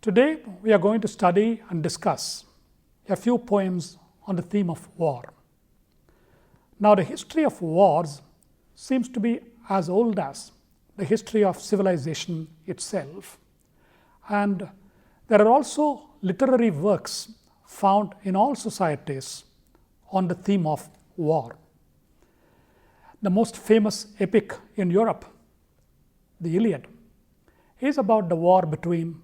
Today we are going to study and discuss a few poems on the theme of war. Now, the history of wars seems to be as old as the history of civilization itself, and there are also literary works found in all societies on the theme of war. The most famous epic in Europe, the Iliad, is about the war between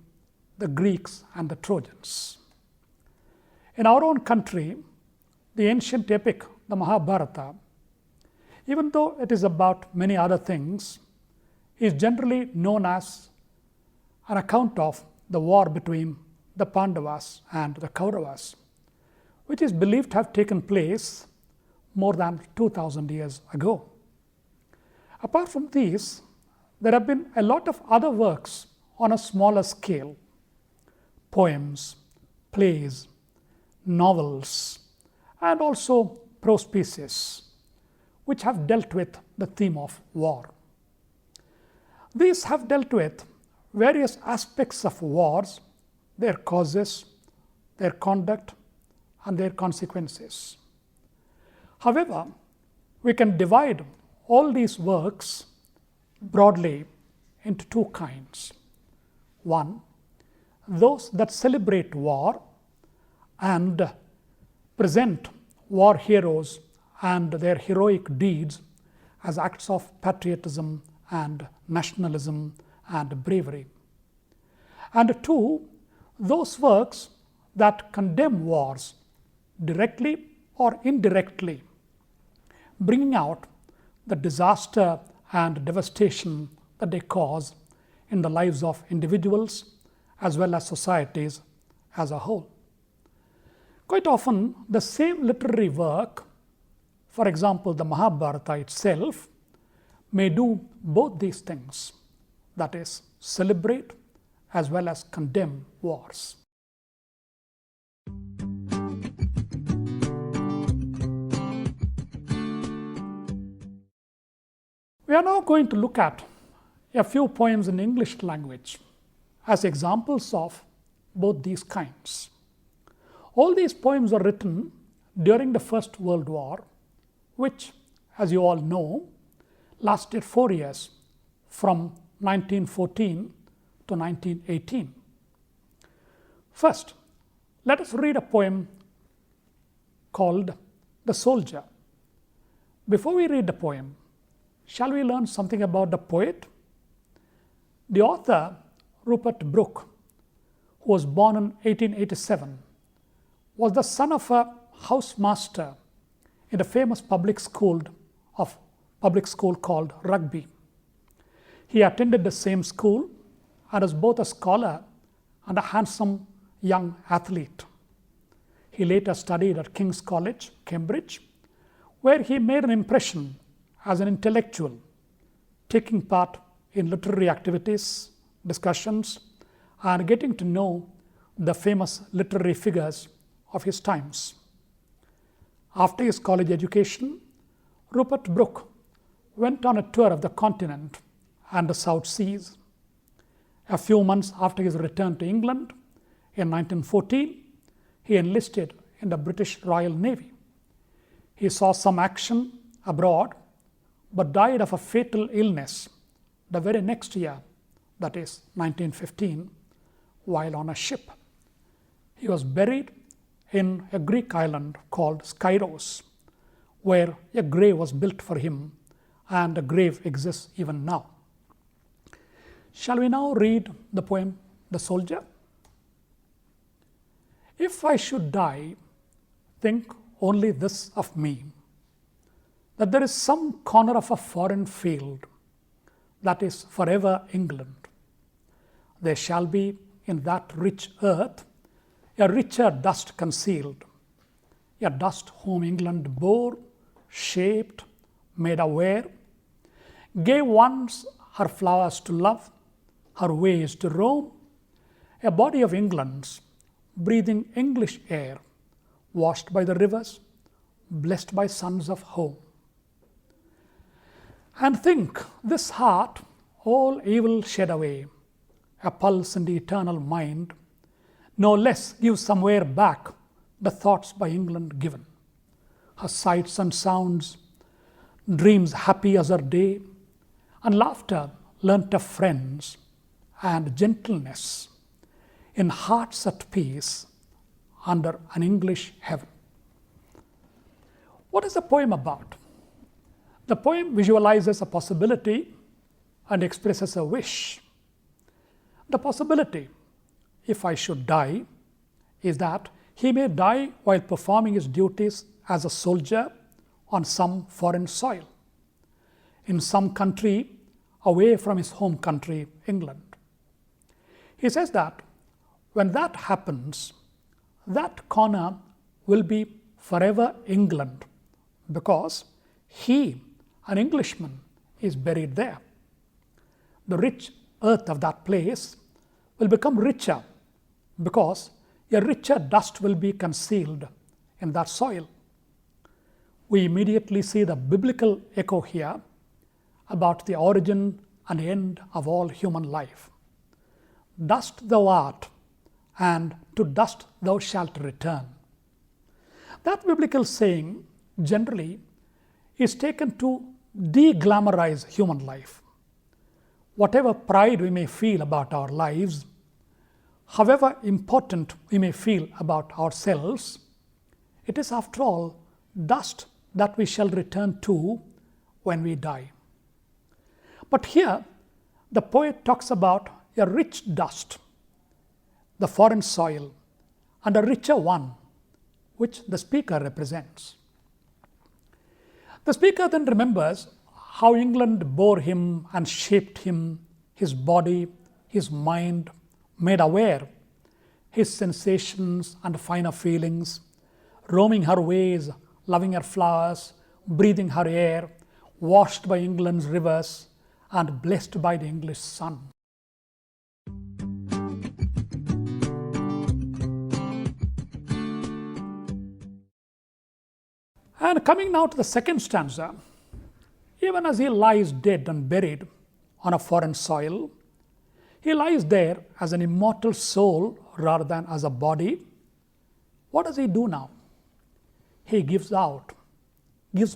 the Greeks and the Trojans. In our own country, the ancient epic, the Mahabharata, even though it is about many other things, is generally known as an account of the war between the Pandavas and the Kauravas, which is believed to have taken place more than 2000 years ago. Apart from these, there have been a lot of other works on a smaller scale: poems, plays, novels, and also prose pieces, which have dealt with the theme of war. These have dealt with various aspects of wars, their causes, their conduct, and their consequences. However, we can divide all these works broadly into two kinds. One, those that celebrate war and present war heroes and their heroic deeds as acts of patriotism and nationalism and bravery. And two, those works that condemn wars directly or indirectly, bringing out the disaster and devastation that they cause in the lives of individuals as well as societies as a whole. Quite often, the same literary work, for example, the Mahabharata itself, may do both these things, that is, celebrate as well as condemn wars. We are now going to look at a few poems in English language as examples of both these kinds. All these poems were written during the First World War, which, as you all know, lasted 4 years from 1914 to 1918. First, let us read a poem called "The Soldier." Before we read the poem, shall we learn something about the poet? The author, Rupert Brooke, who was born in 1887, was the son of a housemaster in a famous public school called Rugby. He attended the same school and was both a scholar and a handsome young athlete. He later studied at King's College, Cambridge, where he made an impression as an intellectual, taking part in literary activities, discussions, and getting to know the famous literary figures of his times. After his college education, Rupert Brooke went on a tour of the continent and the South Seas. A few months after his return to England in 1914, he enlisted in the British Royal Navy. He saw some action abroad, but died of a fatal illness the very next year, that is 1915, while on a ship. He was buried in a Greek island called Skyros, where a grave was built for him, and the grave exists even now. Shall we now read the poem "The Soldier"? If I should die, think only this of me, that there is some corner of a foreign field that is forever England. There shall be in that rich earth a richer dust concealed, a dust whom England bore, shaped, made a ware, gave once her flowers to love, her ways to roam, a body of England's, breathing English air, washed by the rivers, blessed by sons of home. And think this heart all evil shed away, a pulse in the eternal mind, no less gives somewhere back the thoughts by England given. Her sights and sounds, dreams happy as her day, and laughter learnt of friends, and gentleness in hearts at peace under an English heaven. What is the poem about? The poem visualizes a possibility and expresses a wish. The possibility, if I should die, is that he may die while performing his duties as a soldier on some foreign soil, in some country away from his home country, England. He says that when that happens, that corner will be forever England, because he, an Englishman, is buried there. The rich earth of that place will become richer because a richer dust will be concealed in that soil. We immediately see the biblical echo here about the origin and end of all human life. Dust thou art, and to dust thou shalt return. That biblical saying generally is taken to de-glamorize human life. Whatever pride we may feel about our lives, however important we may feel about ourselves, it is after all dust that we shall return to when we die. But here the poet talks about a rich dust, the foreign soil, and a richer one, which the speaker represents. The speaker then remembers how England bore him and shaped him, his body, his mind, made aware, his sensations and finer feelings, roaming her ways, loving her flowers, breathing her air, washed by England's rivers, and blessed by the English sun. And coming now to the second stanza, even as he lies dead and buried on a foreign soil, he lies there as an immortal soul rather than as a body. What does he do now? He gives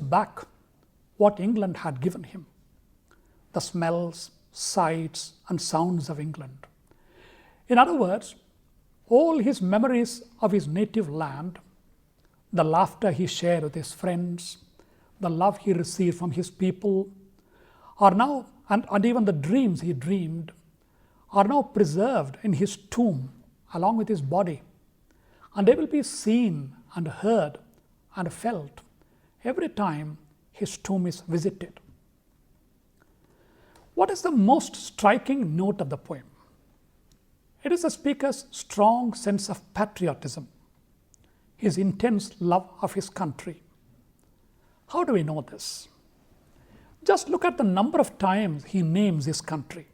back what England had given him, the smells, sights, and sounds of England. In other words, all his memories of his native land, the laughter he shared with his friends, the love he received from his people, are now, and even the dreams he dreamed, are now preserved in his tomb along with his body, and they will be seen and heard and felt every time his tomb is visited. What is the most striking note of the poem? It is the speaker's strong sense of patriotism, his intense love of his country. How do we know this? Just look at the number of times he names his country.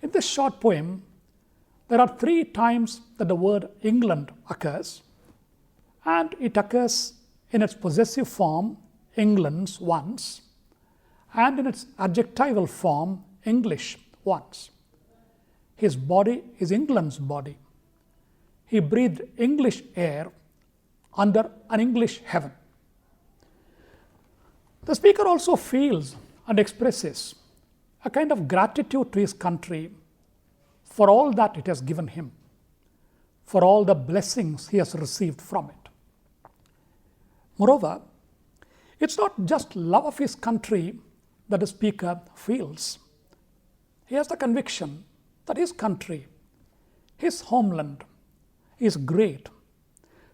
In this short poem, there are 3 times that the word England occurs, and it occurs in its possessive form, England's, once, and in its adjectival form, English, once. His body is England's body. He breathed English air under an English heaven. The speaker also feels and expresses a kind of gratitude to his country for all that it has given him, for all the blessings he has received from it. Moreover, it's not just love of his country that the speaker feels. He has the conviction that his country, his homeland, is great.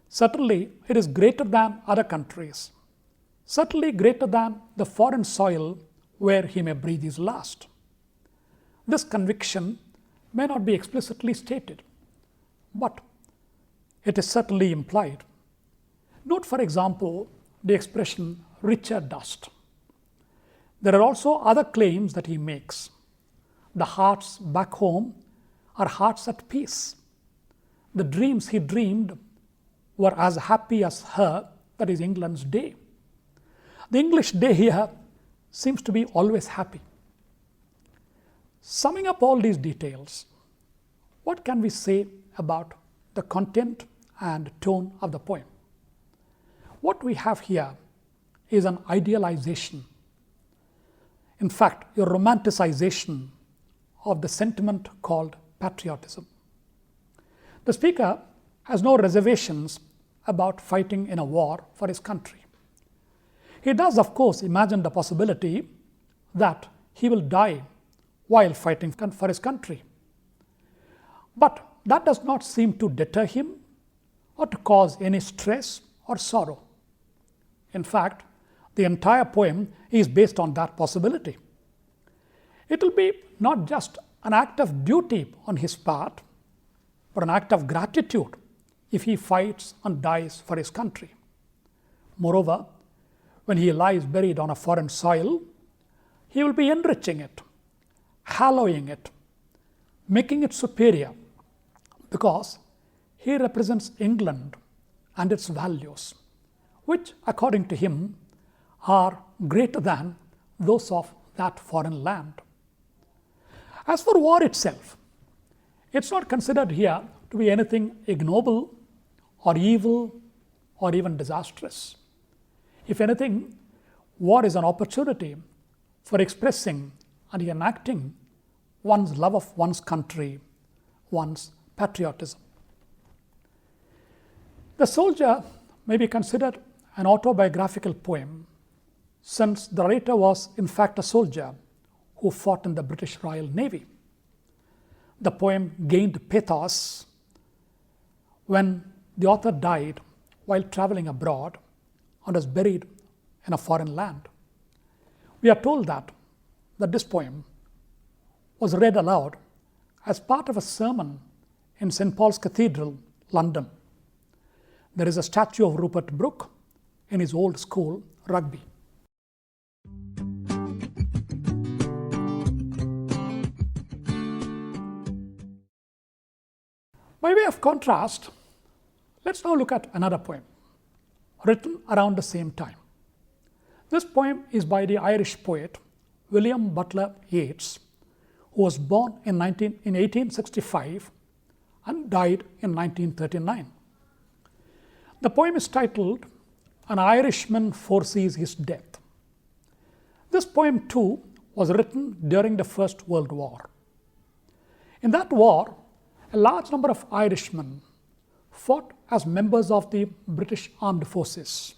Certainly, it is greater than other countries. Certainly greater than the foreign soil where he may breathe his last. This conviction may not be explicitly stated, but it is certainly implied. Note, for example, the expression richer dust. There are also other claims that he makes. The hearts back home are hearts at peace. The dreams he dreamed were as happy as her, that is England's day. The English day here seems to be always happy. Summing up all these details, what can we say about the content and tone of the poem. What we have here is an idealization, in fact, a romanticization of the sentiment called patriotism. The speaker has no reservations about fighting in a war for his country. He does, of course, imagine the possibility that he will die while fighting for his country. But that does not seem to deter him or to cause any stress or sorrow. In fact, the entire poem is based on that possibility. It will be not just an act of duty on his part, but an act of gratitude if he fights and dies for his country. Moreover, when he lies buried on a foreign soil, he will be enriching it, hallowing it, making it superior, because he represents England and its values, which, according to him, are greater than those of that foreign land. As for war itself, it's not considered here to be anything ignoble or evil or even disastrous. If anything, war is an opportunity for expressing and enacting one's love of one's country, one's patriotism. The Soldier may be considered an autobiographical poem, since the writer was in fact a soldier who fought in the British Royal Navy. The poem gained pathos when the author died while traveling abroad and was buried in a foreign land. We are told that this poem was read aloud as part of a sermon in St. Paul's Cathedral, London. There is a statue of Rupert Brooke in his old school, Rugby. By way of contrast, let's now look at another poem written around the same time. This poem is by the Irish poet William Butler Yeats, who was born in 1865 and died in 1939. The poem is titled An Irishman Foresees His Death. This poem too was written during the First World War. In that war, a large number of Irishmen fought as members of the British Armed Forces,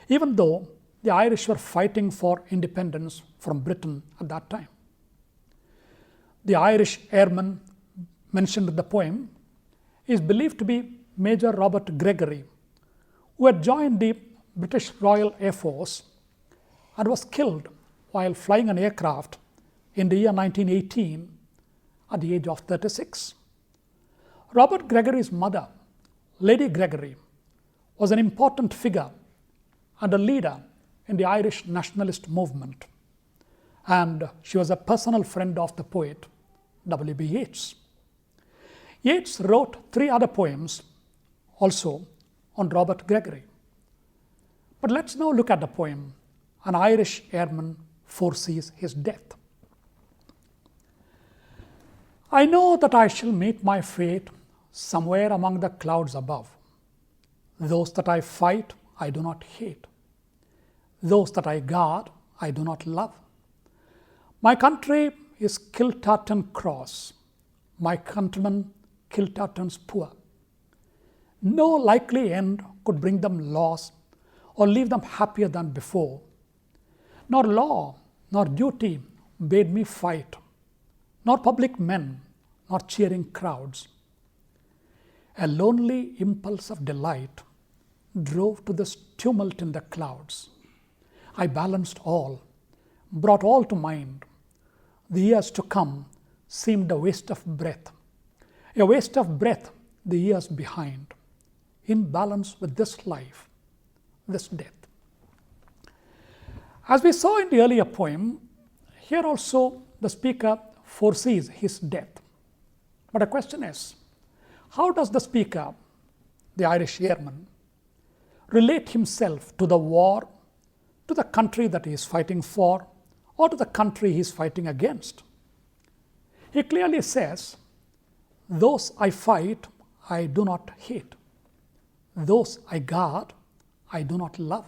even though the Irish were fighting for independence from Britain at that time. The Irish airman mentioned in the poem is believed to be Major Robert Gregory, who had joined the British Royal Air Force and was killed while flying an aircraft in the year 1918 at the age of 36. Robert Gregory's mother, Lady Gregory, was an important figure and a leader in the Irish nationalist movement, and she was a personal friend of the poet W.B. Yeats. Yeats wrote 3 other poems also on Robert Gregory. But let's now look at the poem, An Irish Airman Foresees His Death. I know that I shall meet my fate somewhere among the clouds above. Those that I fight, I do not hate. Those that I guard, I do not love. My country is Kiltartan Cross, my countrymen Kiltartan's poor. No likely end could bring them loss or leave them happier than before. Nor law, nor duty bade me fight, nor public men, nor cheering crowds. A lonely impulse of delight drove to this tumult in the clouds. I balanced all, brought all to mind. The years to come seemed a waste of breath the years behind, in balance with this life, this death. As we saw in the earlier poem, here also the speaker foresees his death. But the question is, how does the speaker, the Irish airman, relate himself to the war, to the country that he is fighting for, or to the country he is fighting against? He clearly says, those I fight, I do not hate. Those I guard, I do not love.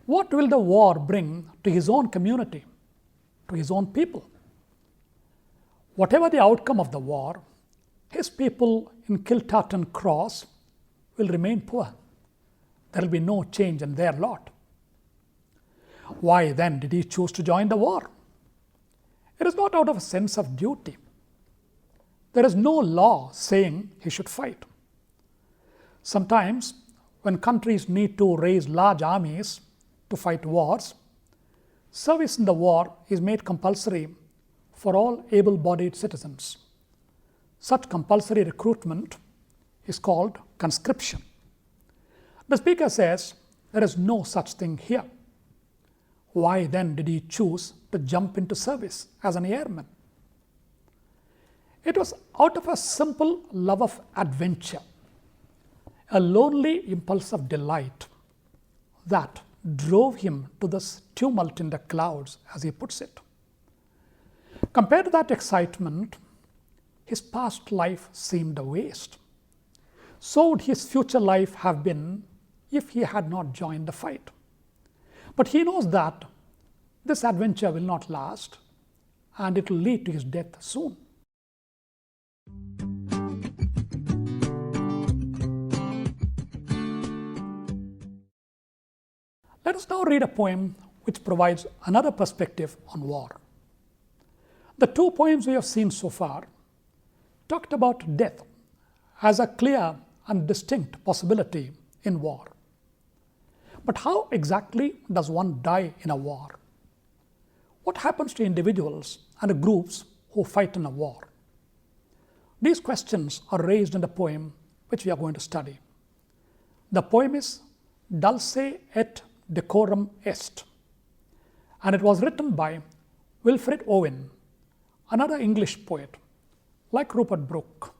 What will the war bring to his own community, to his own people? Whatever the outcome of the war, his people in Kiltartan Cross will remain poor. There will be no change in their lot. Why then did he choose to join the war? It is not out of a sense of duty. There is no law saying he should fight. Sometimes, when countries need to raise large armies to fight wars, service in the war is made compulsory for all able-bodied citizens. Such compulsory recruitment is called conscription. The speaker says there is no such thing here. Why then did he choose to jump into service as an airman? It was out of a simple love of adventure, a lonely impulse of delight that drove him to this tumult in the clouds, as he puts it. Compared to that excitement, his past life seemed a waste. So would his future life have been if he had not joined the fight. But he knows that this adventure will not last and it will lead to his death soon. Let us now read a poem which provides another perspective on war. The two poems we have seen so far talked about death as a clear and distinct possibility in war. But how exactly does one die in a war? What happens to individuals and groups who fight in a war? These questions are raised in the poem which we are going to study. The poem is Dulce et Decorum Est, and it was written by Wilfred Owen, another English poet, like Rupert Brooke,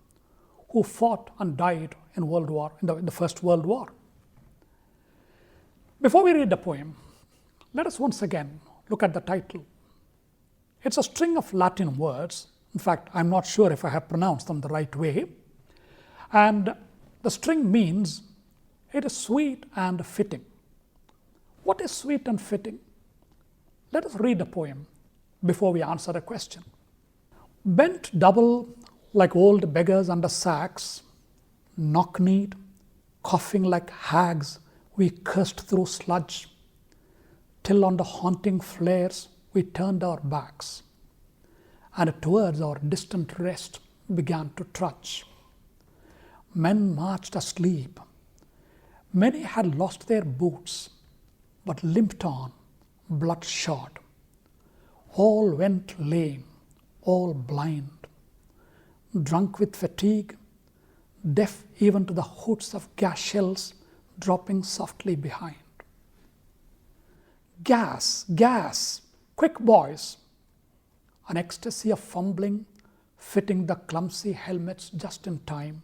who fought and died in the First World War. Before we read the poem, let us once again look at the title. It's a string of Latin words. In fact, I'm not sure if I have pronounced them the right way. And the string means it is sweet and fitting. What is sweet and fitting? Let us read the poem before we answer the question. Bent double like old beggars under sacks, knock-kneed, coughing like hags, we cursed through sludge, till on the haunting flares we turned our backs, and towards our distant rest began to trudge. Men marched asleep. Many had lost their boots, but limped on, bloodshot. All went lame, all blind, drunk with fatigue, deaf even to the hoots of gas shells dropping softly behind. Gas, gas, quick boys! An ecstasy of fumbling, fitting the clumsy helmets just in time.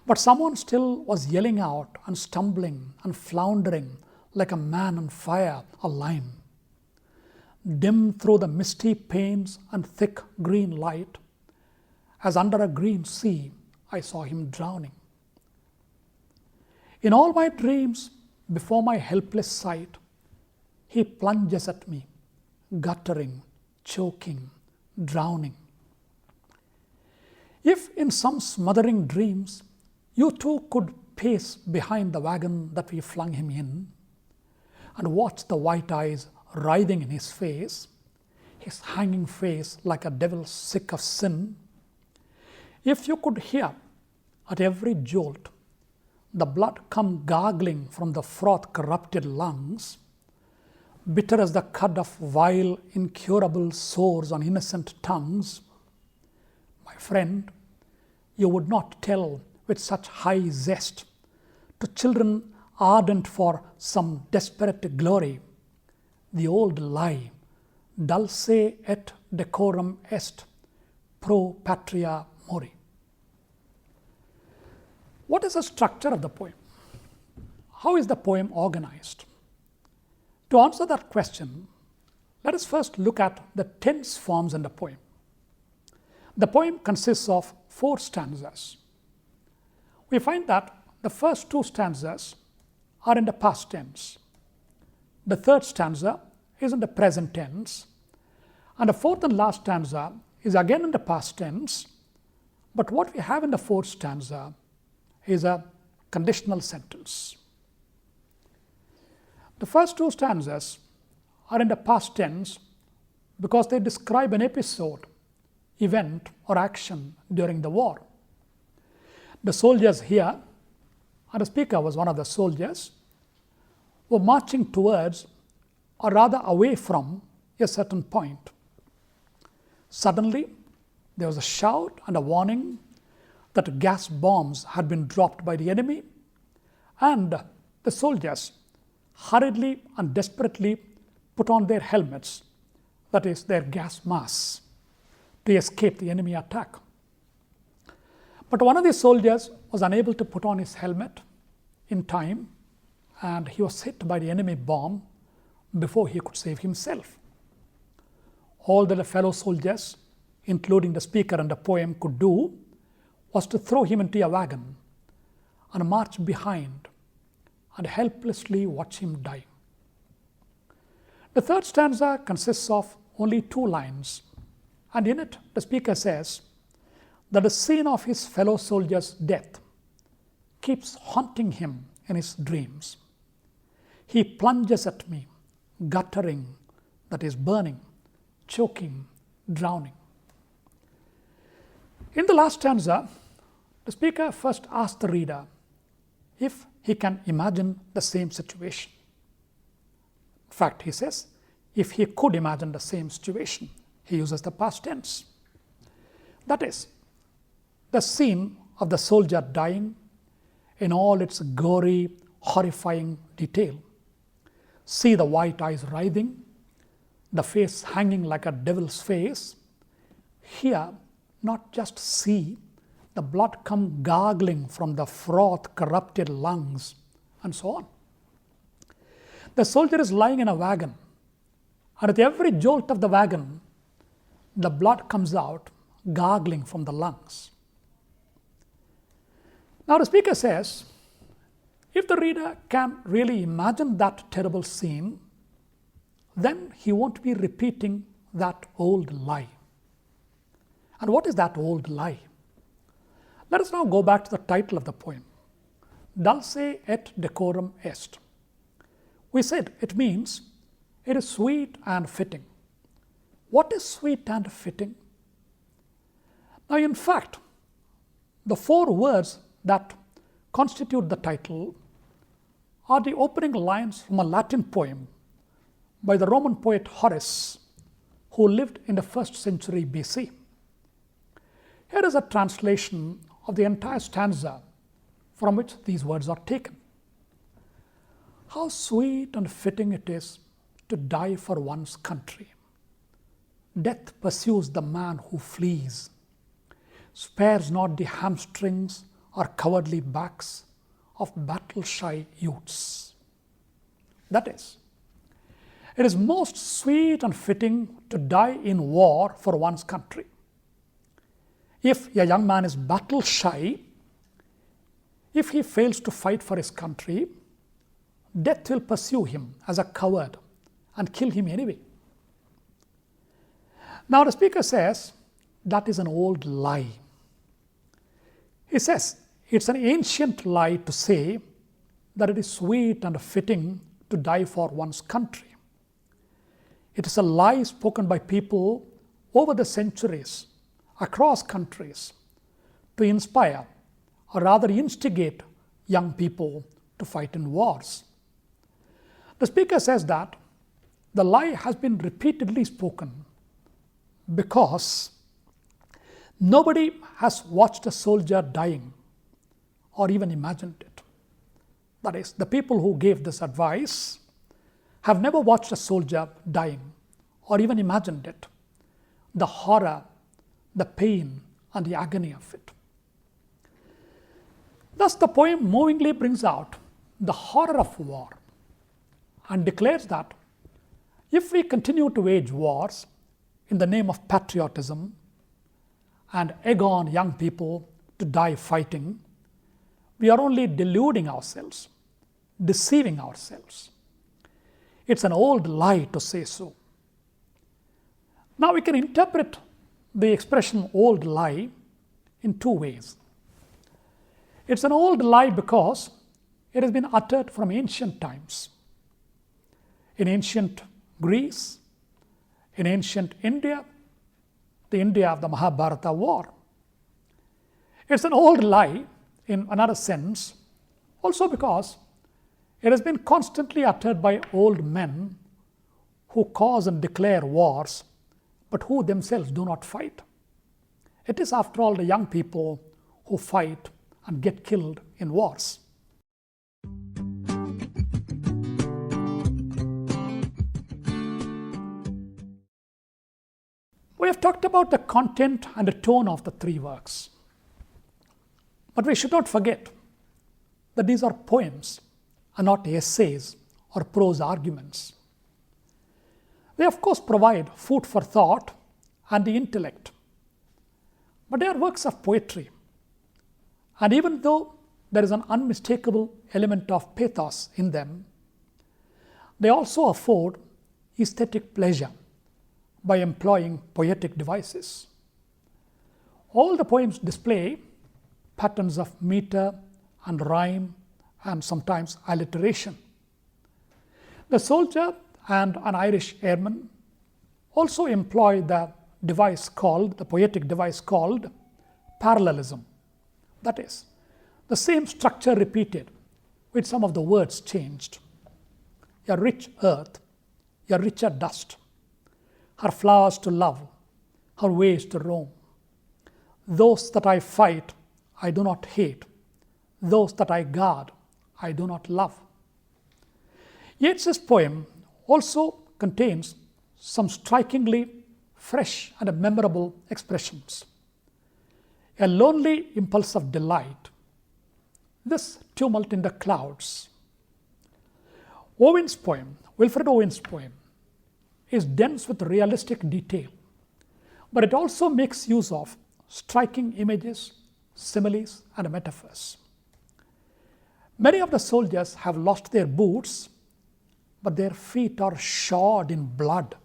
But someone still was yelling out and stumbling and floundering like a man on fire or lime. Dim through the misty panes and thick green light, as under a green sea I saw him drowning. In all my dreams, before my helpless sight, he plunges at me, guttering, choking, drowning. If in some smothering dreams you too could pace behind the wagon that we flung him in, and watch the white eyes writhing in his hanging face like a devil sick of sin, if you could hear at every jolt the blood come gargling from the froth-corrupted lungs, bitter as the cud of vile, incurable sores on innocent tongues, my friend, you would not tell with such high zest to children ardent for some desperate glory the old lie, dulce et decorum est pro patria mori. What is the structure of the poem? How is the poem organized? To answer that question, let us first look at the tense forms in the poem. The poem consists of 4 stanzas. we find that the first two stanzas are in the past tense. The third stanza is in the present tense, and the fourth and last stanza is again in the past tense, but what we have in the fourth stanza is a conditional sentence. The first two stanzas are in the past tense because they describe an episode, event, or action during the war. The soldiers here, and the speaker was one of the soldiers, were marching towards, or rather away from, a certain point. Suddenly, there was a shout and a warning that gas bombs had been dropped by the enemy, and the soldiers hurriedly and desperately put on their helmets, that is, their gas masks, to escape the enemy attack. But one of the soldiers was unable to put on his helmet in time, and he was hit by the enemy bomb before he could save himself. All that the fellow soldiers, including the speaker and the poem, could do was to throw him into a wagon and march behind and helplessly watch him die. The third stanza consists of only 2 lines, and in it the speaker says that the scene of his fellow soldier's death keeps haunting him in his dreams. He plunges at me, guttering, that is burning, choking, drowning. In the last stanza, the speaker first asks the reader if he can imagine the same situation. In fact, he says, if he could imagine the same situation. He uses the past tense. That is, the scene of the soldier dying in all its gory, horrifying detail. See the white eyes writhing, the face hanging like a devil's face. Here, not just see the blood come gargling from the froth corrupted lungs, and so on. The soldier is lying in a wagon, and at every jolt of the wagon, the blood comes out gargling from the lungs. Now the speaker says, if the reader can really imagine that terrible scene, then he won't be repeating that old lie. And what is that old lie? Let us now go back to the title of the poem, Dulce et decorum est. We said it means it is sweet and fitting. What is sweet and fitting? Now, in fact, the 4 words that constitute the title are the opening lines from a Latin poem by the Roman poet Horace, who lived in the 1st century BC. Here is a translation of the entire stanza from which these words are taken. How sweet and fitting it is to die for one's country. Death pursues the man who flees, spares not the hamstrings or cowardly backs of battle-shy youths. That is, it is most sweet and fitting to die in war for one's country. If a young man is battle-shy, if he fails to fight for his country, death will pursue him as a coward and kill him anyway. Now the speaker says that is an old lie. He says it's an ancient lie to say that it is sweet and fitting to die for one's country. It is a lie spoken by people over the centuries, across countries, to inspire or rather instigate young people to fight in wars. The speaker says that the lie has been repeatedly spoken because nobody has watched a soldier dying or even imagined it. That is, the people who gave this advice have never watched a soldier dying or even imagined it, the horror, the pain, and the agony of it. Thus, the poem movingly brings out the horror of war and declares that if we continue to wage wars in the name of patriotism and egg on young people to die fighting, we are only deluding ourselves, deceiving ourselves. It's an old lie to say so. Now we can interpret the expression old lie in two ways. It's an old lie because it has been uttered from ancient times. In ancient Greece, in ancient India, the India of the Mahabharata war. It's an old lie in another sense, also because it has been constantly uttered by old men who cause and declare wars, but who themselves do not fight. It is, after all, the young people who fight and get killed in wars. We have talked about the content and the tone of the three works. But we should not forget that these are poems and not essays or prose arguments. They, of course, provide food for thought and the intellect. But they are works of poetry. And even though there is an unmistakable element of pathos in them, they also afford aesthetic pleasure by employing poetic devices. All the poems display patterns of meter and rhyme and sometimes alliteration. The soldier and an Irish airman also employ the poetic device called parallelism. That is, the same structure repeated with some of the words changed. A rich earth, a richer dust, her flowers to love, her ways to roam. Those that I fight, I do not hate. Those that I guard, I do not love. Yeats's poem also contains some strikingly fresh and memorable expressions. A lonely impulse of delight, this tumult in the clouds. Wilfred Owen's poem, is dense with realistic detail, but it also makes use of striking images, similes, and metaphors. Many of the soldiers have lost their boots, but their feet are shod in blood.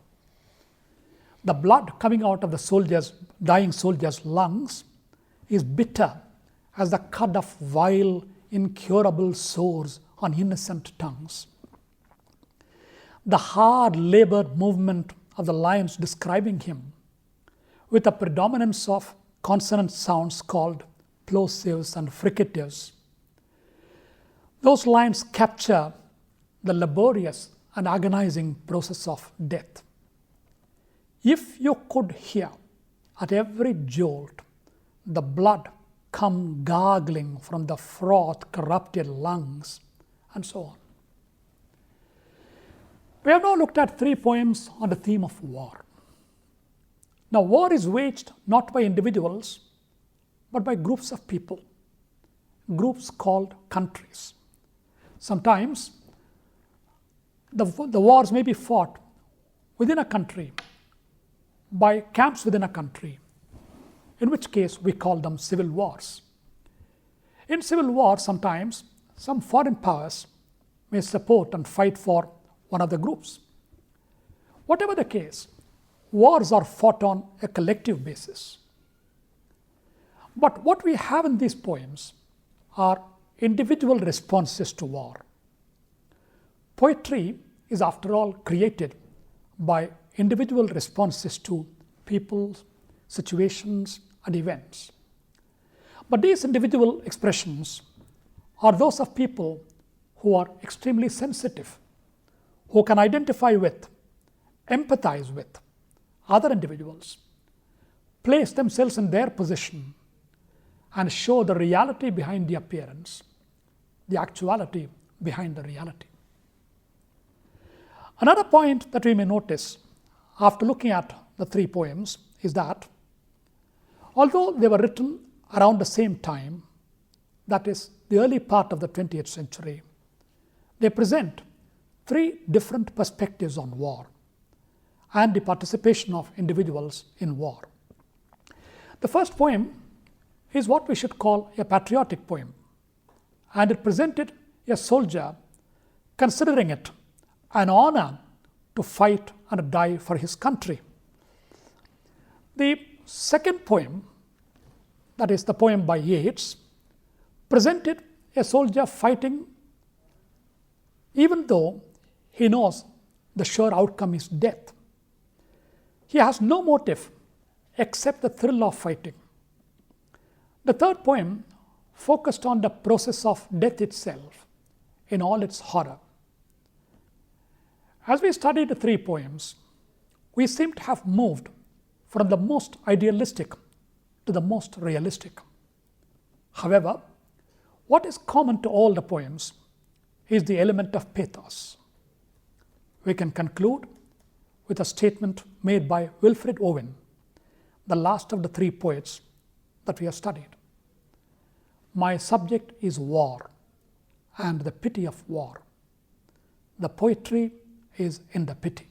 The blood coming out of the dying soldiers' lungs is bitter as the cud of vile, incurable sores on innocent tongues. The hard labored movement of the lines describing him, with a predominance of consonant sounds called plosives and fricatives. Those lines capture the laborious and agonizing process of death. If you could hear at every jolt the blood come gargling from the froth corrupted lungs, and so on. We have now looked at three poems on the theme of war. Now, war is waged not by individuals, but by groups of people, groups called countries. Sometimes the wars may be fought within a country, by camps within a country, in which case we call them civil wars. In civil wars, sometimes some foreign powers may support and fight for one of the groups. Whatever the case, wars are fought on a collective basis. But what we have in these poems are individual responses to war. Poetry is, after all, created by individual responses to people, situations, and events. But these individual expressions are those of people who are extremely sensitive, who can identify with, empathize with other individuals, place themselves in their position, and show the reality behind the appearance, the actuality behind the reality. Another point that we may notice after looking at the three poems is that although they were written around the same time, that is, the early part of the 20th century, they present three different perspectives on war and the participation of individuals in war. The first poem is what we should call a patriotic poem, and it presented a soldier considering it an honor to fight and die for his country. The second poem, that is the poem by Yeats, presented a soldier fighting even though he knows the sure outcome is death. He has no motive except the thrill of fighting. The third poem focused on the process of death itself in all its horror. As we studied the three poems, we seem to have moved from the most idealistic to the most realistic. However, what is common to all the poems is the element of pathos. We can conclude with a statement made by Wilfred Owen, the last of the three poets that we have studied. My subject is war and the pity of war. The poetry is in the pity.